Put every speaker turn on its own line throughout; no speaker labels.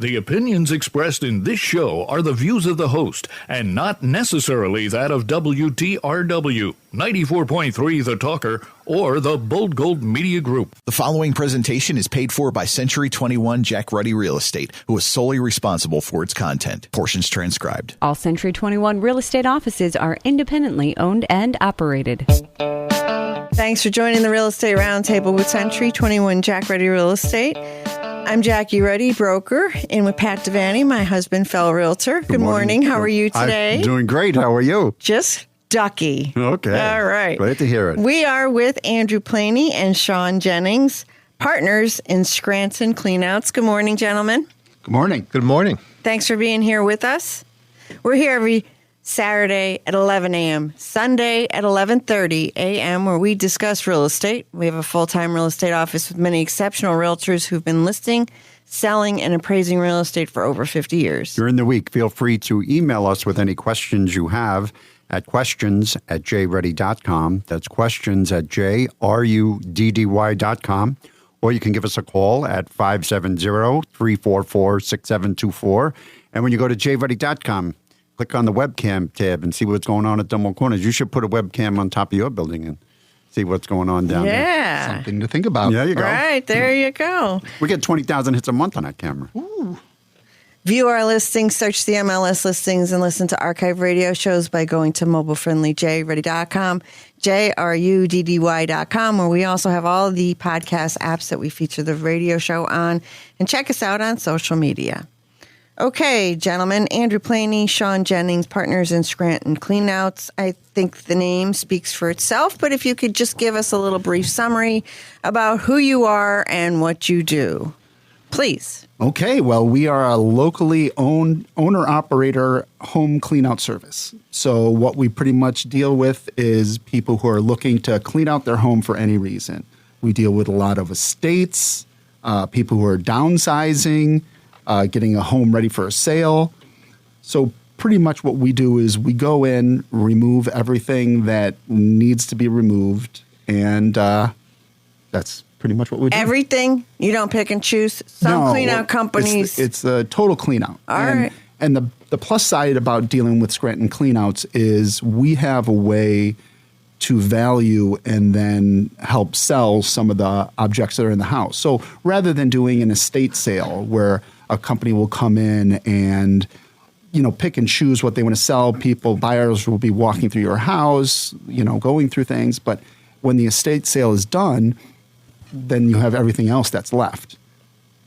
The opinions expressed in this show are the views of the host and not necessarily that of WTRW, 94.3 The Talker, or the Bold Gold Media Group.
The following presentation is paid for by Century 21 Jack Ruddy Real Estate, who is solely responsible for its content. Portions transcribed.
All Century 21 real estate offices are independently owned and operated.
Thanks for joining the Real Estate Roundtable with Century 21 Jack Ruddy Real Estate. I'm Jackie Ruddy, broker, and with Pat Devaney, my husband, fellow realtor. Good morning. How are you today?
I'm doing great. How are you?
Just ducky.
Okay.
All right.
Great to hear it.
We are with Andrew Planey and Sean Jennings, partners in Scranton Cleanouts. Good morning, gentlemen.
Good morning.
Good morning.
Thanks for being here with us. We're here every Saturday at 11 a.m., Sunday at 11:30 a.m., where we discuss real estate. We have a full-time real estate office with many exceptional realtors who've been listing, selling, and appraising real estate for over 50 years.
During the week, feel free to email us with any questions you have at questions@jruddy.com. That's questions@jruddy.com. Or you can give us a call at 570-344-6724. And when you go to jruddy.com, click on the webcam tab and see what's going on at Dumbo Corners. You should put a webcam on top of your building and see what's going on down there.
Yeah.
Something to think about. There you go.
Right, there you go.
We get 20,000 hits a month on that camera.
Ooh. View our listings, search the MLS listings, and listen to archive radio shows by going to mobilefriendlyjruddy.com, JRUDDY.com, where we also have all the podcast apps that we feature the radio show on. And check us out on social media. Okay, gentlemen, Andrew Planey, Sean Jennings, partners in Scranton Cleanouts. I think the name speaks for itself, but if you could just give us a little brief summary about who you are and what you do, please.
Okay, well, we are a locally owned owner-operator home cleanout service. So what we pretty much deal with is people who are looking to clean out their home for any reason. We deal with a lot of estates, people who are downsizing, getting a home ready for a sale. So pretty much what we do is we go in, remove everything that needs to be removed, and that's pretty much what we do.
Everything? You don't pick and choose? Some cleanout companies.
It's a total cleanout.
All right.
And the plus side about dealing with Scranton Cleanouts is we have a way to value and then help sell some of the objects that are in the house. So rather than doing an estate sale where a company will come in and, pick and choose what they want to sell, buyers will be walking through your house, going through things. But when the estate sale is done, then you have everything else that's left.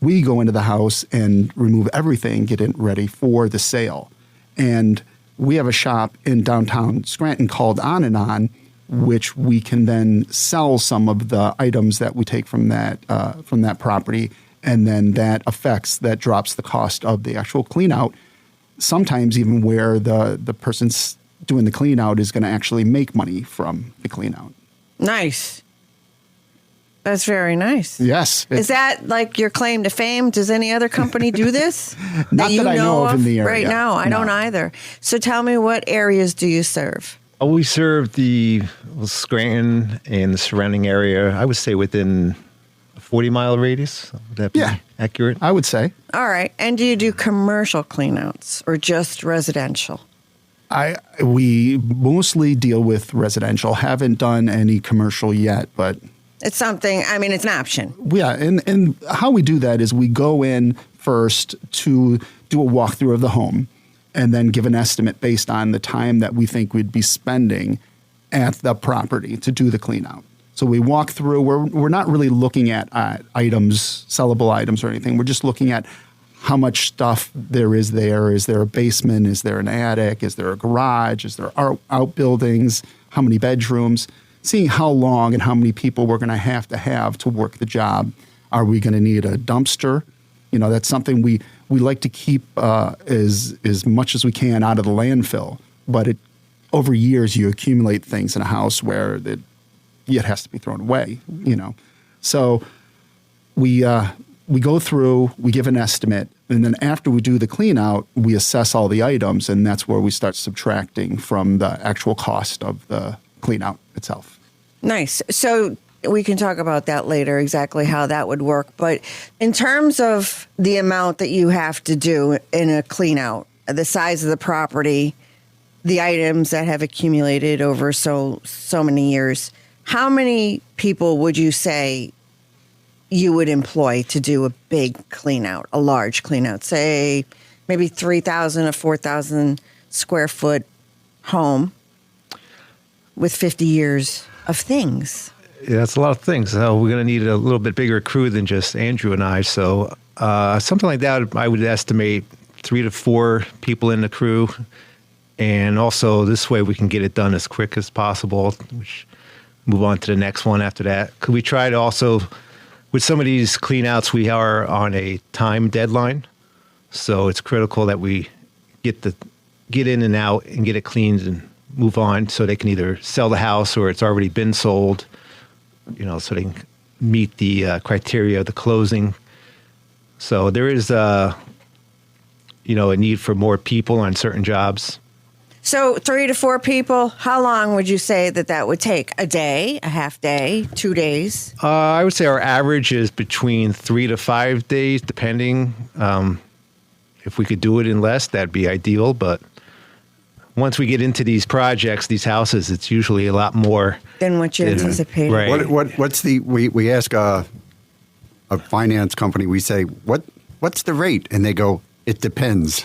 We go into the house and remove everything, get it ready for the sale. And we have a shop in downtown Scranton called On and On, which we can then sell some of the items that we take from that property, and then that drops the cost of the actual clean out. Sometimes even where the person's doing the clean out is going to actually make money from the clean out.
Nice. That's very nice.
Yes.
Is that like your claim to fame? Does any other company do this?
Not that I know of in the area.
Right now, I don't either. So tell me, what areas do you serve?
We serve the Scranton and the surrounding area, I would say within a 40-mile radius. Would that be accurate?
I would say.
All right. And do you do commercial cleanouts or just residential?
We mostly deal with residential. Haven't done any commercial yet, but
it's something, it's an option.
Yeah, and how we do that is we go in first to do a walkthrough of the home and then give an estimate based on the time that we think we'd be spending at the property to do the clean out. So we walk through, we're not really looking at items, sellable items or anything. We're just looking at how much stuff there is there. Is there a basement? Is there an attic? Is there a garage? Is there outbuildings? How many bedrooms? Seeing how long and how many people we're going to have to work the job. Are we going to need a dumpster? That's something we like to keep as much as we can out of the landfill. But over years, you accumulate things in a house where it has to be thrown away. So we go through, we give an estimate, and then after we do the clean out, we assess all the items, and that's where we start subtracting from the actual cost of the clean out itself.
Nice. So we can talk about that later, exactly how that would work. But in terms of the amount that you have to do in a clean out, the size of the property, the items that have accumulated over so many years, how many people would you say you would employ to do a big clean out, a large clean out? Say maybe 3,000 or 4,000 square foot home with 50 years of things.
Yeah, that's a lot of things. So we're going to need a little bit bigger crew than just Andrew and I. So something like that, I would estimate 3 to 4 people in the crew. And also this way we can get it done as quick as possible, which move on to the next one after that. Could we try to also, with some of these clean outs, we are on a time deadline. So it's critical that we get in and out and get it cleaned and move on so they can either sell the house or it's already been sold, so they can meet the criteria of the closing. So there is a need for more people on certain jobs.
So 3 to 4 people, how long would you say that would take? A day, a half day, 2 days?
I would say our average is between 3 to 5 days, depending. If we could do it in less, that'd be ideal. But once we get into these projects, these houses, it's usually a lot more
than what you anticipated.
Right.
What's we ask a finance company, we say, what's the rate? And they go, it depends.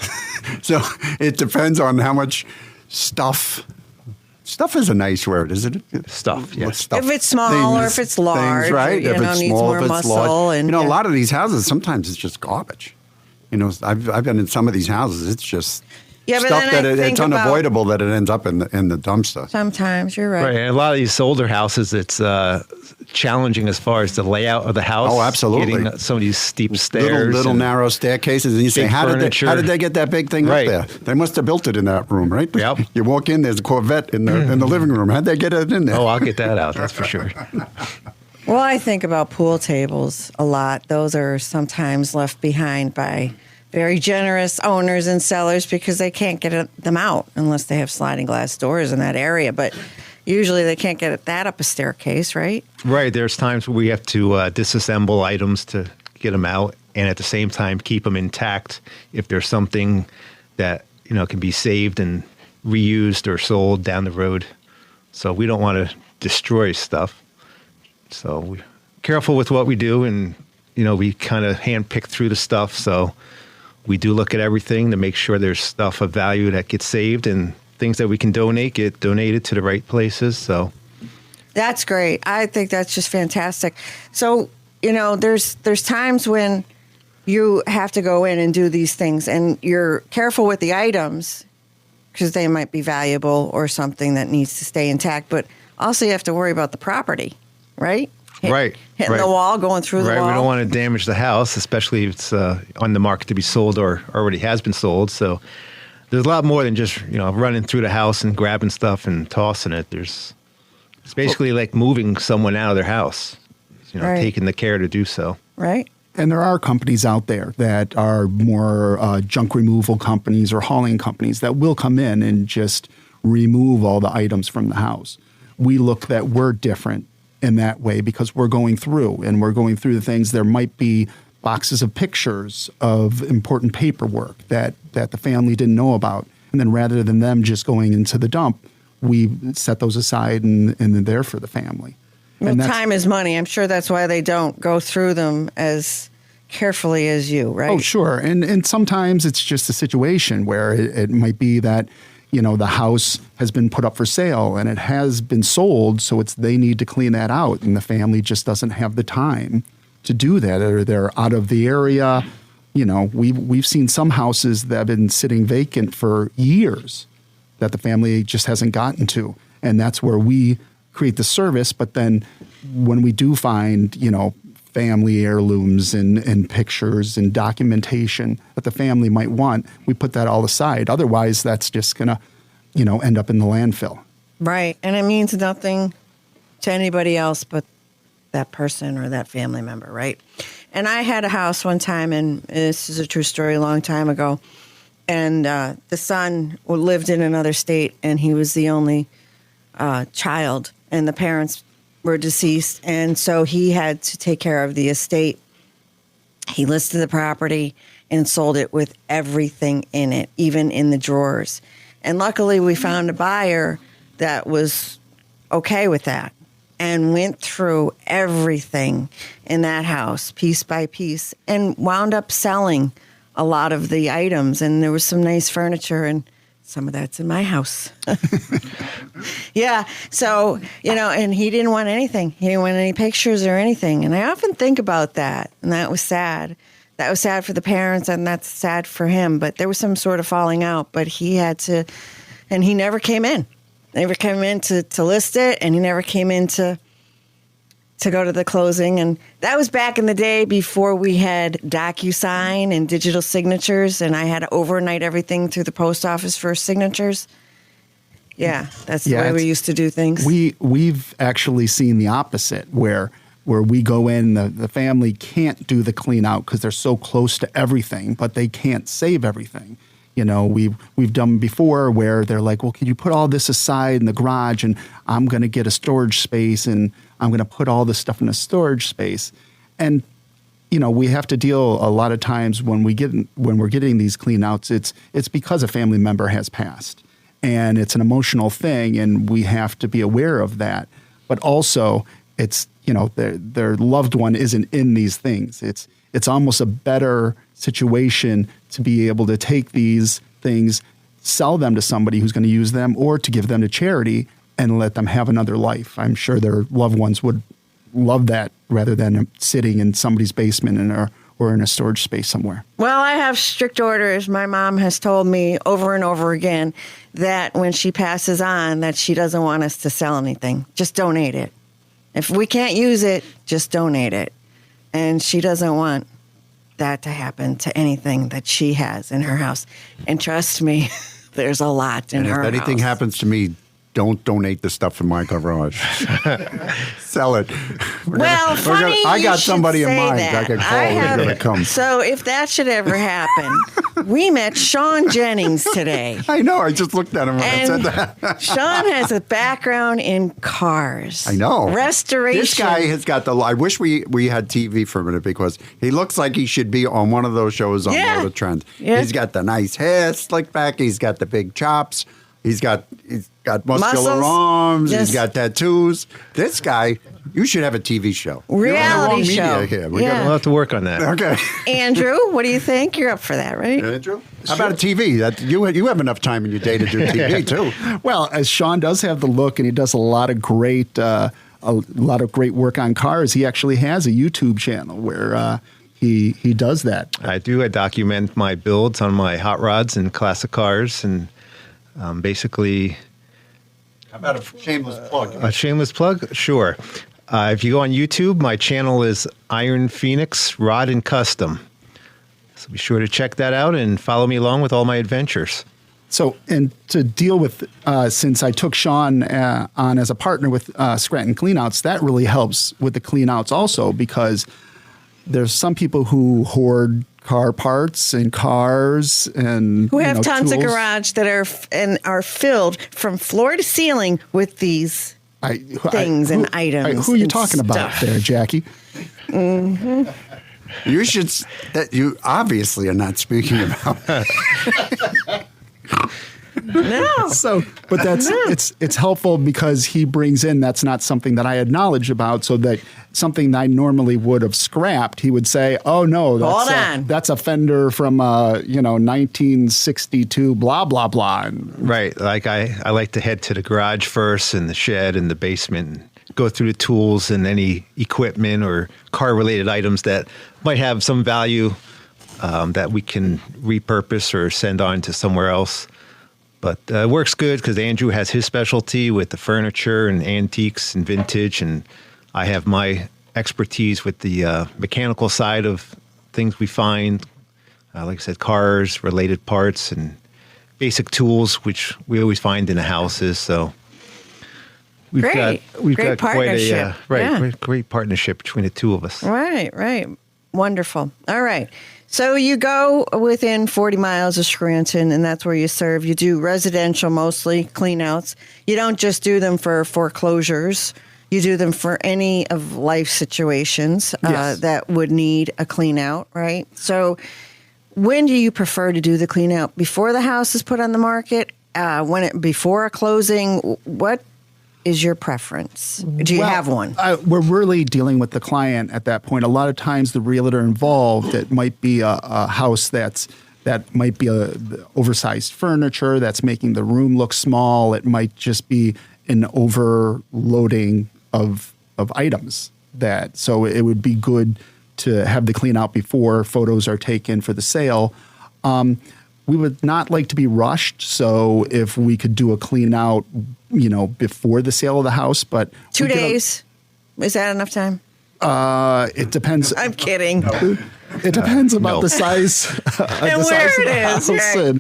So it depends on how much stuff is a nice word, isn't it?
Stuff, yes.
Stuff,
if it's small or if it's large,
things, right?
Or,
if it's
needs
small,
more
if it's
muscle.
large.
And,
a lot of these houses, sometimes it's just garbage. I've been in some of these houses, it's just stuff that it's unavoidable that it ends up in the dumpster.
Sometimes, you're right.
Right, and a lot of these older houses, it's challenging as far as the layout of the house.
Oh, absolutely.
Getting some of these steep stairs.
Little narrow staircases, and you say, how did they get that big thing
right.
up there? They must have built it in that room, right?
Yep.
You walk in, there's a Corvette in the living room. How'd they get it in there?
Oh, I'll get that out, that's for sure.
Well, I think about pool tables a lot. Those are sometimes left behind by very generous owners and sellers because they can't get them out unless they have sliding glass doors in that area. But usually they can't get that up a staircase, right?
Right. There's times where we have to disassemble items to get them out and at the same time keep them intact if there's something that can be saved and reused or sold down the road. So we don't want to destroy stuff. So we're careful with what we do, and we kind of handpick through the stuff. So we do look at everything to make sure there's stuff of value that gets saved and things that we can donate get donated to the right places. So
that's great. I think that's just fantastic. So, there's times when you have to go in and do these things and you're careful with the items because they might be valuable or something that needs to stay intact. But also you have to worry about the property, right?
Right.
Hitting the wall, going through the wall.
Right. We don't want to damage the house, especially if it's on the market to be sold or already has been sold. So there's a lot more than just, running through the house and grabbing stuff and tossing it. It's basically like moving someone out of their house,
right.
Taking the care to do so.
Right.
And there are companies out there that are more junk removal companies or hauling companies that will come in and just remove all the items from the house. We look that we're different in that way because we're going through the things. There might be boxes of pictures of important paperwork that the family didn't know about. And then rather than them just going into the dump, we set those aside and they're there for the family.
Well, time is money. I'm sure that's why they don't go through them as carefully as you, right?
Oh, sure. And sometimes it's just a situation where it might be that the house has been put up for sale and it has been sold, so they need to clean that out, and the family just doesn't have the time to do that, or they're out of the area. We've seen some houses that have been sitting vacant for years that the family just hasn't gotten to, and that's where we create the service. But then when we do find, family heirlooms and pictures and documentation that the family might want, we put that all aside. Otherwise, that's just going to, end up in the landfill.
Right. And it means nothing to anybody else but that person or that family member, right? And I had a house one time, and this is a true story, a long time ago, and the son lived in another state, and he was the only child, and the parents were deceased, and so he had to take care of the estate. He listed the property and sold it with everything in it, even in the drawers. And luckily, we found a buyer that was okay with that and went through everything in that house, piece by piece, and wound up selling a lot of the items. And there was some nice furniture, and some of that's in my house. Yeah. So, and he didn't want anything. He didn't want any pictures or anything. And I often think about that, and that was sad. That was sad for the parents, and that's sad for him. But there was some sort of falling out, but he had to, and he never came in. Never came in to list it, and he never came in to go to the closing. And that was back in the day before we had DocuSign and digital signatures, and I had to overnight everything through the post office for signatures. Yeah, that's the way we used to do things.
We've actually seen the opposite, where we go in, the family can't do the clean out because they're so close to everything, but they can't save everything. We've done before where they're like, well, can you put all this aside in the garage, and I'm going to get a storage space, and I'm going to put all this stuff in a storage space. And, we have to deal a lot of times when we're getting these clean outs, it's because a family member has passed, and it's an emotional thing, and we have to be aware of that. But also it's, their loved one isn't in these things. It's almost a better situation to be able to take these things, sell them to somebody who's going to use them, or to give them to charity and let them have another life. I'm sure their loved ones would love that rather than sitting in somebody's basement or in a storage space somewhere.
Well, I have strict orders. My mom has told me over and over again that when she passes on, that she doesn't want us to sell anything. Just donate it. If we can't use it, just donate it. And she doesn't want that to happen to anything that she has in her house. And trust me, there's a lot in her house.
And if anything happens to me, don't donate the stuff in my garage. Sell it. I got somebody in mind I can call. They're going to come.
So if that should ever happen, we met Sean Jennings today.
I know. I just looked at him when I said that.
Sean has a background in cars.
I know.
Restoration.
This guy has got I wish we had TV for a minute, because he looks like he should be on one of those shows on Road of Trend. Yeah. He's got the nice hair slicked back. He's got the big chops. He's got muscular arms. Yes. He's got tattoos. This guy, you should have a TV show.
Reality show.
Here.
We'll have to work on that.
Okay.
Andrew, what do you think? You're up for that, right?
Andrew? How about a TV? You have enough time in your day to do TV, too.
Well, as Sean does have the look, and he does a lot of great work on cars, he actually has a YouTube channel where he does that.
I do. I document my builds on my hot rods and classic cars, and basically...
How about a shameless plug?
A shameless plug? Sure. If you go on YouTube, my channel is Iron Phoenix Rod and Custom. So be sure to check that out and follow me along with all my adventures.
So, and to deal with, since I took Sean on as a partner with Scranton Cleanouts, that really helps with the cleanouts also, because there's some people who hoard car parts and cars and
who have tons
tools.
of garage that are filled from floor to ceiling with these things and items.
Who are you talking about there, Jackie?
Mm-hmm.
You should. You obviously are not speaking about.
No.
So, but it's helpful because he brings in, that's not something that I had knowledge about, so that something that I normally would have scrapped, he would say, "Oh no, that's a fender from 1962, blah blah blah."
Right. Like I like to head to the garage first, and the shed, and the basement, and go through the tools and any equipment or car related items that might have some value that we can repurpose or send on to somewhere else. But it works good because Andrew has his specialty with the furniture and antiques and vintage, and I have my expertise with the mechanical side of things we find, like I said, cars, related parts, and basic tools, which we always find in the houses. So we've got
partnership.
quite a great partnership between the two of us.
Right. Wonderful. All right. So you go within 40 miles of Scranton, and that's where you serve. You do residential, mostly cleanouts. You don't just do them for foreclosures. You do them for any of life situations
Yes.
that would need a clean out, right? So when do you prefer to do the clean out? Before the house is put on the market? Before a closing? What is your preference? Do you have one?
We're really dealing with the client at that point. A lot of times the realtor involved, it might be a house that might be a oversized furniture that's making the room look small. It might just be an overloading of items. So it would be good to have the clean out before photos are taken for the sale. We would not like to be rushed, so if we could do a clean out, before the sale of the house, but
2 days. Is that enough time?
It depends.
I'm kidding.
It depends about the size,
And where it is, right.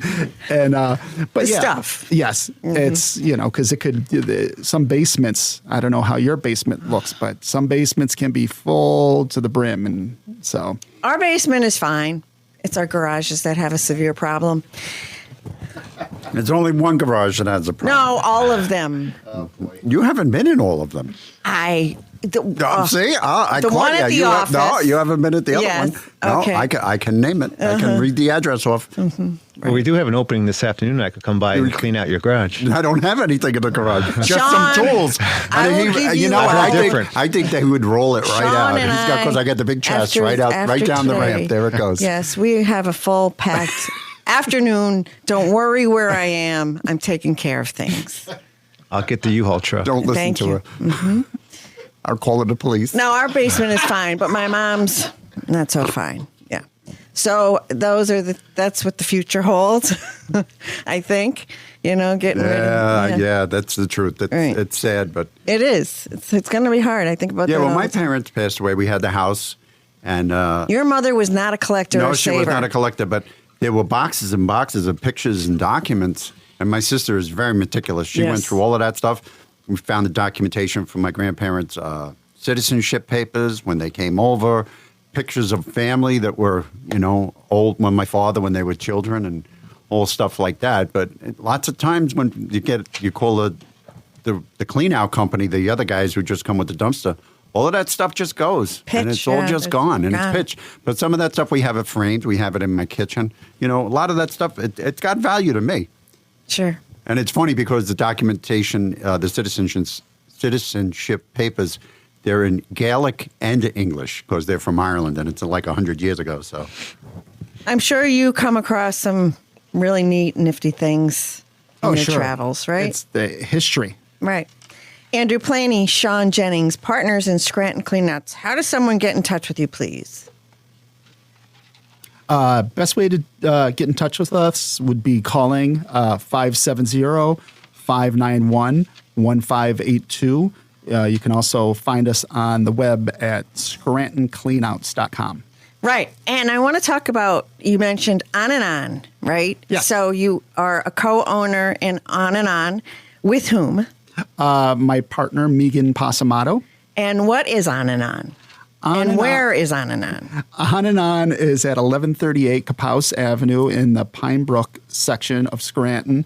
But
The
yeah,
stuff.
Yes, it's because it could. Some basements. I don't know how your basement looks, but some basements can be full to the brim, and so
Our basement is fine. It's our garages that have a severe problem.
There's only one garage that has a problem.
No, all of them.
You haven't been in all of them.
See,
I
the
caught
one
you.
at the
You
office.
No, you haven't been at the
Yes,
other one. No,
okay.
I can name it. I can read the address off.
Well, we do have an opening this afternoon. I could come by and clean out your garage.
I don't have anything in the garage. Just
Sean,
some tools.
I will
And
give
you
you
know what?
one.
I think they would roll it right
Sean
out.
and
Because I got the big chest
after-
right
after
down the
today,
ramp. There it goes.
Yes, we have a full packed afternoon. Don't worry where I am. I'm taking care of things.
I'll get the U-Haul truck.
Don't listen
Thank
to
you.
her. I'll call the police.
No, our basement is fine, but my mom's not so fine. Yeah. So that's what the future holds. I think, getting rid of.
Yeah, that's the truth.
Right.
It's sad, but
It is. It's going to be hard. I think about that.
well,
all
my
the time.
parents passed away. We had the house, and
Your mother was not a collector
no,
or
she
saver.
was not a collector, but there were boxes and boxes of pictures and documents. And my sister is very meticulous. She went
Yes.
through all of that stuff. We found the documentation from my grandparents' citizenship papers when they came over, pictures of family that were, old when my father, when they were children, and all stuff like that. But lots of times when you call the clean out company, the other guys who just come with the dumpster, all of that stuff just goes.
Pitch,
and it's all just
it's
gone. And
gone.
it's pitch. But some of that stuff, we have it framed. We have it in my kitchen. A lot of that stuff, it's got value to me.
Sure.
And it's funny because the documentation, the citizenship papers, they're in Gaelic and English because they're from Ireland, and it's like 100 years ago. So
I'm sure you come across some really neat, nifty things in your travels, right?
It's the history.
Right. Andrew Planey, Sean Jennings, partners in Scranton Cleanouts. How does someone get in touch with you, please?
Best way to get in touch with us would be calling 570-591-1582. You can also find us on the web at scrantoncleanouts.com.
Right. And I want to talk about, you mentioned On and On, right?
Yes.
So you are a co-owner in On and On. With whom?
My partner, Megan Pasamato.
And what is On and On? And where is On and On?
On and On is at 1138 Capouse Avenue in the Pine Brook section of Scranton.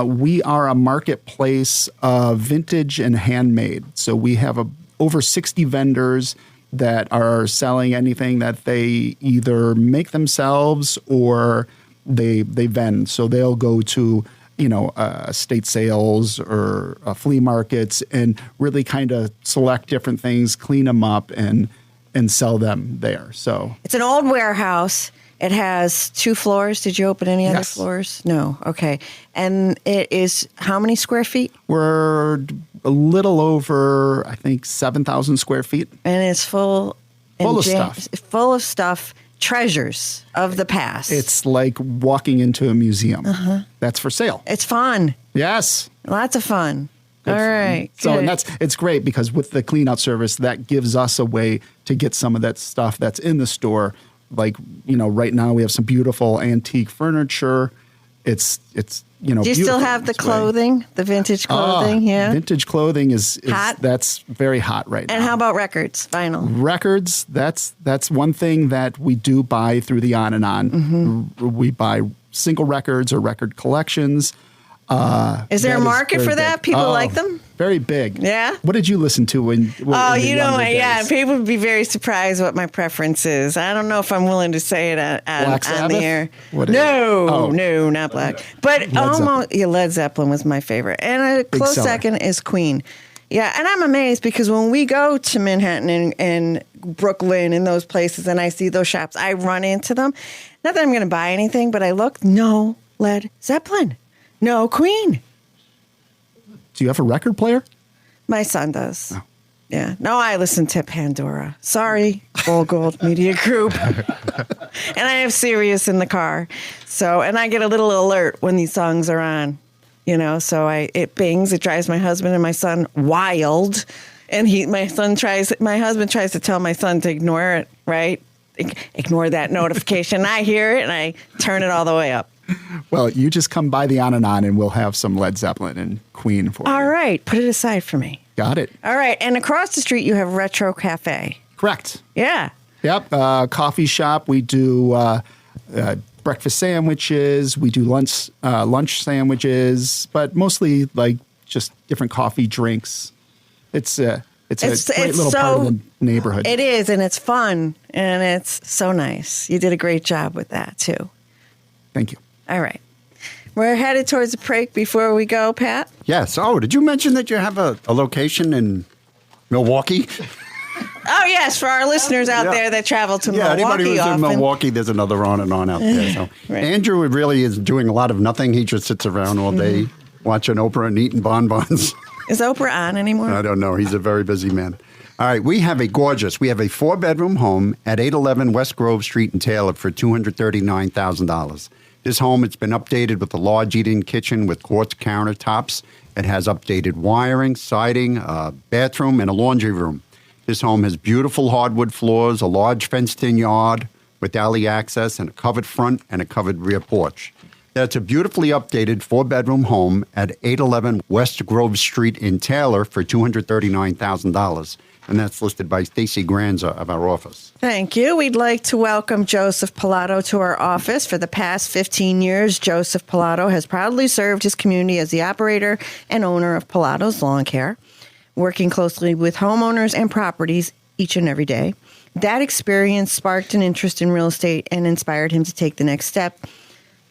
We are a marketplace of vintage and handmade. So we have over 60 vendors that are selling anything that they either make themselves or they vend. So they'll go to estate sales or flea markets and really kind of select different things, clean them up, and sell them there. So
It's an old warehouse. It has 2 floors. Did you open any other
Yes.
floors? No. Okay. And it is how many square feet?
we're a little over, I think, 7,000 square feet.
And it's full
Full of stuff.
Full of stuff, treasures of the past.
It's like walking into a museum. That's for sale.
It's fun.
Yes.
Lots of fun. All right.
So
good.
and it's great because with the clean out service, that gives us a way to get some of that stuff that's in the store. Like, right now we have some beautiful antique furniture. It's
Do you still
beautiful
have
in
the
its way.
clothing, the vintage clothing? Yeah.
Vintage clothing is
Hot?
that's very hot right now.
And how about records, vinyl?
Records? That's one thing that we do buy through the On and On. We buy single records or record collections.
Is there a
that
market
very
for that?
big.
People like them?
Very big.
Yeah?
What did you listen to when
Oh,
in the
you know,
younger
yeah,
days?
people would be very surprised what my preference is. I don't know if I'm willing to say it on
Black
the
Sabbath?
air.
What is
No,
it? Oh.
no, not Black. But Led Zeppelin was my favorite. And a close
seller.
second is Queen. Yeah, and I'm amazed because when we go to Manhattan and Brooklyn and those places and I see those shops, I run into them. Not that I'm going to buy anything, but I look, no Led Zeppelin, no Queen.
Do you have a record player?
My son does. Oh. Yeah. No, I listen to Pandora. Sorry, Gold Media Group. And I have Sirius in the car. So, and I get a little alert when these songs are on, you know, so it bings. It drives my husband and my son wild. And my husband tries to tell my son to ignore it, right? Ignore that notification. I hear it and I turn it all the way up.
Well, you just come by the On and we'll have some Led Zeppelin and Queen for you.
All right. Put it aside for me.
Got it.
All right. And across the street, you have Retro Cafe.
Correct.
Yeah.
Yep. Coffee shop. We do breakfast sandwiches. We do lunch sandwiches, but mostly like just different coffee drinks. It's a great little part of the neighborhood.
It is, and it's fun, and it's so nice. You did a great job with that, too.
Thank you.
All right. We're headed towards the break before we go, Pat.
Yes. Oh, did you mention that you have a location in Milwaukee?
Oh, yes, for our listeners out there that travel to Milwaukee
anybody who's
often.
in Milwaukee, there's another on and on out there. So
Right.
Andrew really is doing a lot of nothing. He just sits around all day watching Oprah and eating bonbons.
Is Oprah on anymore?
I don't know. He's a very busy man. All right, we have a 4-bedroom home at 811 West Grove Street in Taylor for $239,000. This home, it's been updated with a large eat-in kitchen with quartz countertops. It has updated wiring, siding, a bathroom, and a laundry room. This home has beautiful hardwood floors, a large fenced-in yard with alley access, and a covered front and a covered rear porch. That's a beautifully updated 4-bedroom home at 811 West Grove Street in Taylor for $239,000. And that's listed by Stacy Granza of our office.
Thank you. We'd like to welcome Joseph Pilato to our office. For the past 15 years, Joseph Pilato has proudly served his community as the operator and owner of Pilato's Lawn Care, working closely with homeowners and properties each and every day. That experience sparked an interest in real estate and inspired him to take the next step.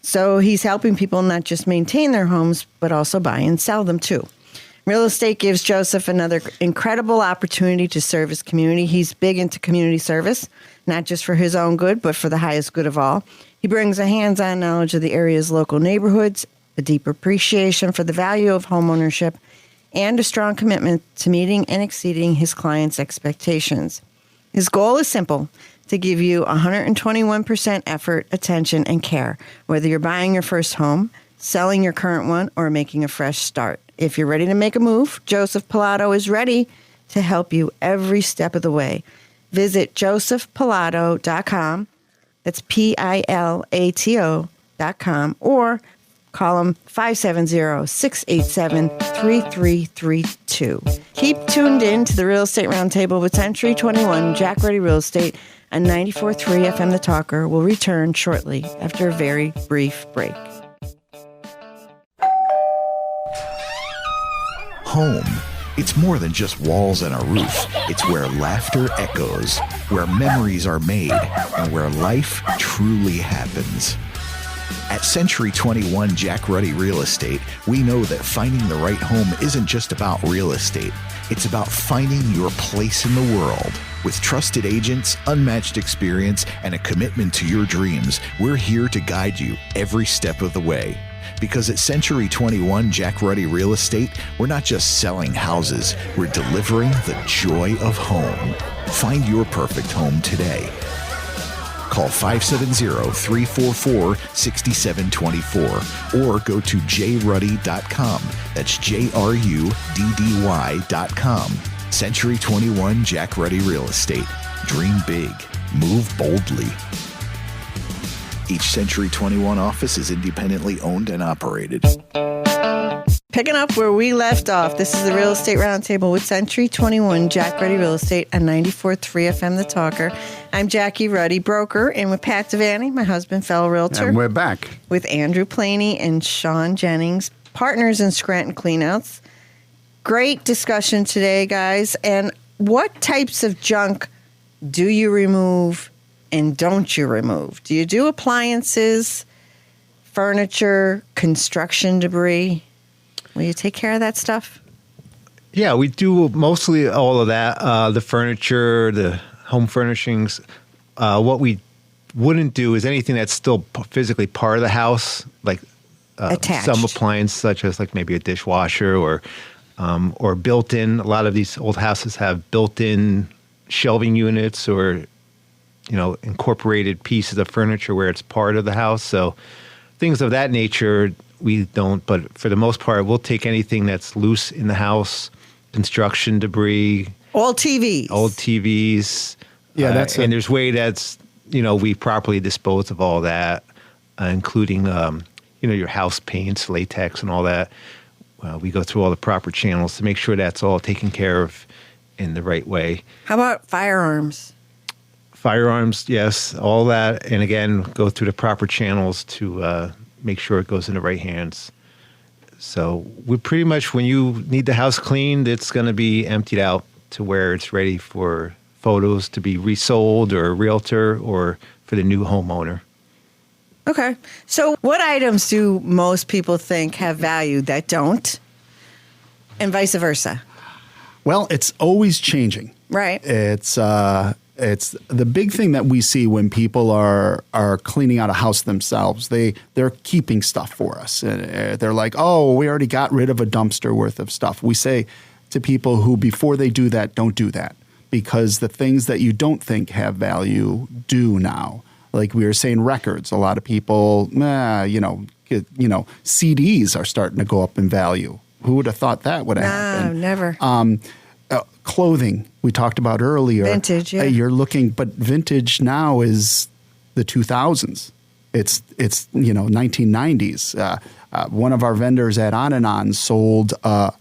So he's helping people not just maintain their homes, but also buy and sell them too. Real estate gives Joseph another incredible opportunity to serve his community. He's big into community service, not just for his own good, but for the highest good of all. He brings a hands-on knowledge of the area's local neighborhoods, a deep appreciation for the value of homeownership, and a strong commitment to meeting and exceeding his clients' expectations. His goal is simple: to give you 121% effort, attention, and care, whether you're buying your first home, selling your current one, or making a fresh start. If you're ready to make a move, Joseph Pilato is ready to help you every step of the way. Visit josephpilato.com. That's Pilato.com, or call him 570-687-3332. Keep tuned in to the Real Estate Roundtable with Century 21 Jack Ruddy Real Estate on 94.3 FM The Talker. Will return shortly after a very brief break.
Home. It's more than just walls and a roof. It's where laughter echoes, where memories are made, and where life truly happens. At Century 21 Jack Ruddy Real Estate, we know that finding the right home isn't just about real estate. It's about finding your place in the world. With trusted agents, unmatched experience, and a commitment to your dreams, we're here to guide you every step of the way. Because at Century 21 Jack Ruddy Real Estate, we're not just selling houses, we're delivering the joy of home. Find your perfect home today. Call 570-344-6724 or go to jruddy.com. That's JRUDDY.com. Century 21 Jack Ruddy Real Estate. Dream big. Move boldly. Each Century 21 office is independently owned and operated.
Picking up where we left off, this is the Real Estate Roundtable with Century 21 Jack Ruddy Real Estate on 94.3 FM The Talker. I'm Jackie Ruddy, broker, and with Pat Devaney, my husband, fellow realtor.
And we're back.
With Andrew Planey and Sean Jennings, partners in Scranton Cleanouts. Great discussion today, guys. And what types of junk do you remove and don't you remove? Do you do appliances, furniture, construction debris? Will you take care of that stuff?
Yeah, we do mostly all of that. The furniture, the home furnishings. What we wouldn't do is anything that's still physically part of the house, like
Attached.
some appliance, such as like maybe a dishwasher or built-in. A lot of these old houses have built-in shelving units or incorporated pieces of furniture where it's part of the house. So things of that nature we don't. But for the most part, we'll take anything that's loose in the house, construction debris,
old TVs.
Yeah, that's
and there's way that's we properly dispose of all that, including your house paints, latex, and all that. We go through all the proper channels to make sure that's all taken care of in the right way.
How about firearms?
Firearms, yes, all that, and again, go through the proper channels to make sure it goes in the right hands. So we pretty much, when you need the house cleaned, it's going to be emptied out to where it's ready for photos to be resold or a realtor or for the new homeowner.
Okay. So what items do most people think have value that don't? And vice versa.
Well, it's always changing.
Right.
It's the big thing that we see when people are cleaning out a house themselves. They're keeping stuff for us. They're like, oh, we already got rid of a dumpster worth of stuff. We say to people who, before they do that, don't do that, because the things that you don't think have value do now. Like we were saying, records. A lot of people, CDs are starting to go up in value. Who would have thought that would happen?
No, never.
Clothing we talked about earlier.
Vintage, yeah.
You're looking, but vintage now is the 2000s. It's 1990s. One of our vendors at On and On sold a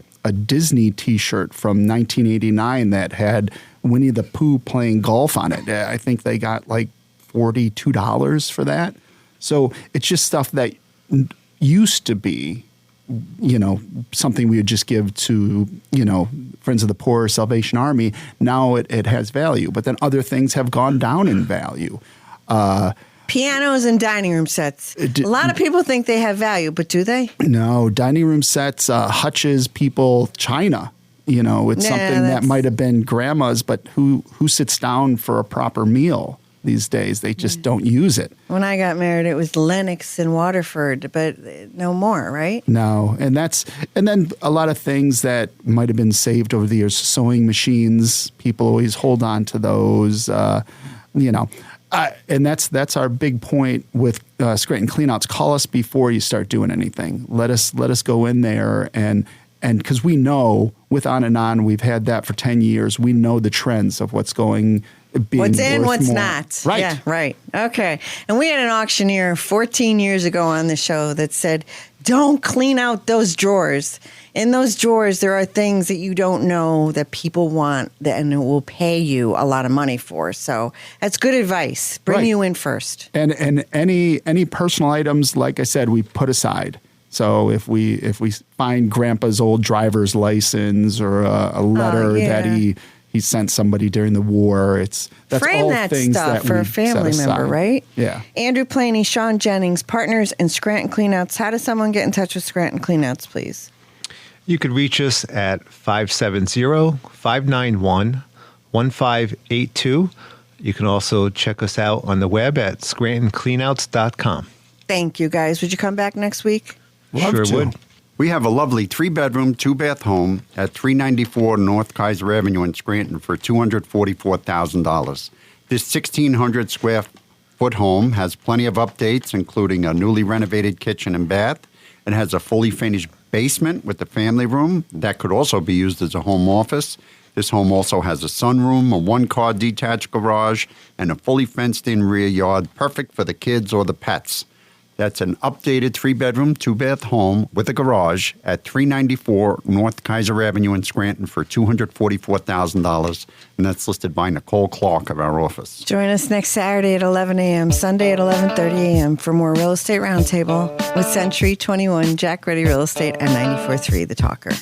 Disney T-shirt from 1989 that had Winnie the Pooh playing golf on it. I think they got like $42 for that. So it's just stuff that used to be, something we would just give to, Friends of the Poor, Salvation Army. Now it has value, but then other things have gone down in value.
Pianos and dining room sets. A lot of people think they have value, but do they?
No, dining room sets, hutches, china. It's something that might have been grandma's, but who sits down for a proper meal these days? They just don't use it.
When I got married, it was Lennox in Waterford, but no more, right?
No, and then a lot of things that might have been saved over the years. Sewing machines, people always hold on to those. And that's our big point with Scranton Cleanouts. Call us before you start doing anything. Let us go in there and because we know with On and On, we've had that for 10 years. We know the trends of what's in, what's
not.
Right.
Yeah, right. Okay. And we had an auctioneer 14 years ago on the show that said, don't clean out those drawers. In those drawers, there are things that you don't know that people want and it will pay you a lot of money for. So that's good advice. Bring you in first.
And any personal items, like I said, we put aside. So if we find Grandpa's old driver's license or a letter that he sent somebody during the war, that's
frame
all
that
things
stuff
that
for a family member, right?
Yeah.
Andrew Planey, Sean Jennings, partners in Scranton Cleanouts. How does someone get in touch with Scranton Cleanouts, please?
You could reach us at 570-591-1582. You can also check us out on the web at scrantoncleanouts.com.
Thank you, guys. Would you come back next week?
Sure would.
We have a lovely 3-bedroom, 2-bath home at 394 North Kaiser Avenue in Scranton for $244,000. This 1,600 square foot home has plenty of updates, including a newly renovated kitchen and bath. It has a fully finished basement with a family room that could also be used as a home office. This home also has a sunroom, a 1-car detached garage, and a fully fenced-in rear yard, perfect for the kids or the pets. That's an updated 3-bedroom, 2-bath home with a garage at 394 North Kaiser Avenue in Scranton for $244,000, and that's listed by Nicole Clark of our office.
Join us next Saturday at 11 a.m., Sunday at 11:30 a.m. for more Real Estate Roundtable with Century 21 Jack Ruddy Real Estate and 94.3 The Talker.